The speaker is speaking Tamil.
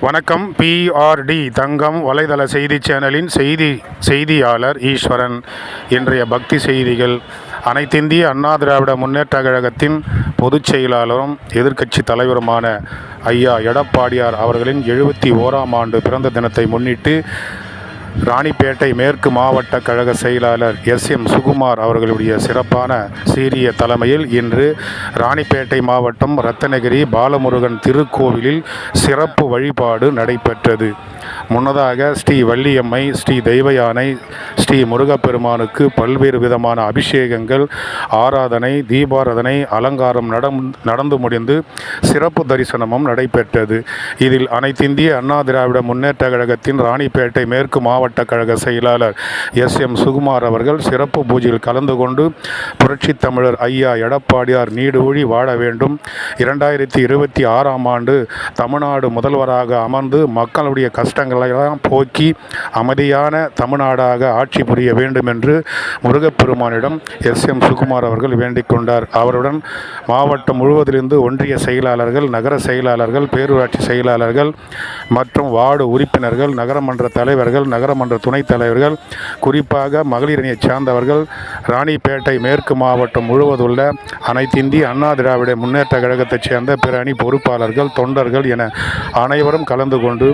வணக்கம். பிஆர்டி தங்கம் வலைதள செய்தி சேனலின் செய்தியாளர் ஈஸ்வரன். இன்றைய பக்தி செய்திகள். அனைத்திந்திய அண்ணா திராவிட முன்னேற்றக் கழகத்தின் பொதுச் செயலாளரும் எதிர்க்கட்சி தலைவருமான ஐயா எடப்பாடியார் அவர்களின் 71ஆம் ஆண்டு பிறந்த தினத்தை முன்னிட்டு ராணிப்பேட்டை மேற்கு மாவட்ட கழக செயலாளர் எஸ்.எம். சுகுமார் அவர்களுடைய சிறப்பான சீரிய தலைமையில் இன்று ராணிப்பேட்டை மாவட்டம் ரத்தனகிரி பாலமுருகன் திருக்கோவிலில் சிறப்பு வழிபாடு நடைபெற்றது. முன்னதாக ஸ்ரீ வள்ளியம்மை, ஸ்ரீ தெய்வயானை, ஸ்ரீ முருகப்பெருமானுக்கு பல்வேறு விதமான அபிஷேகங்கள், ஆராதனை, தீபாராதனை, அலங்காரம் நடந்து முடிந்து சிறப்பு தரிசனமும் நடைபெற்றது. இதில் அனைத்திந்திய அண்ணா திராவிட முன்னேற்ற கழகத்தின் ராணிப்பேட்டை மேற்கு மாவட்ட கழக செயலாளர் எஸ்.எம். சுகுமார் அவர்கள் சிறப்பு பூஜையில் கலந்து கொண்டு புரட்சித் தமிழர் ஐயா எடப்பாடியார் நீடூழி வாழ வேண்டும், 2026ஆம் ஆண்டு தமிழ்நாடு முதல்வராக அமர்ந்து மக்களுடைய கஷ்டங்களெல்லாம் போக்கி அமைதியான தமிழ்நாடாக ஆட்சி புரிய வேண்டும் என்று முருகப்பெருமானிடம் எஸ்.எம். சுகுமார் அவர்கள் வேண்டிக் கொண்டார். அவருடன் மாவட்டம் முழுவதிலிருந்து ஒன்றிய செயலாளர்கள், நகர செயலாளர்கள், பேரூராட்சி செயலாளர்கள் மற்றும் வார்டு உறுப்பினர்கள், நகரமன்ற தலைவர்கள், நகரமன்ற துணைத் தலைவர்கள், குறிப்பாக மகளிரணியைச் சார்ந்தவர்கள், ராணிப்பேட்டை மேற்கு மாவட்டம் முழுவதுள்ள அனைத்திந்திய அண்ணா திராவிட முன்னேற்ற கழகத்தைச் சேர்ந்த பிற அணி பொறுப்பாளர்கள், தொண்டர்கள் என அனைவரும் கலந்து கொண்டு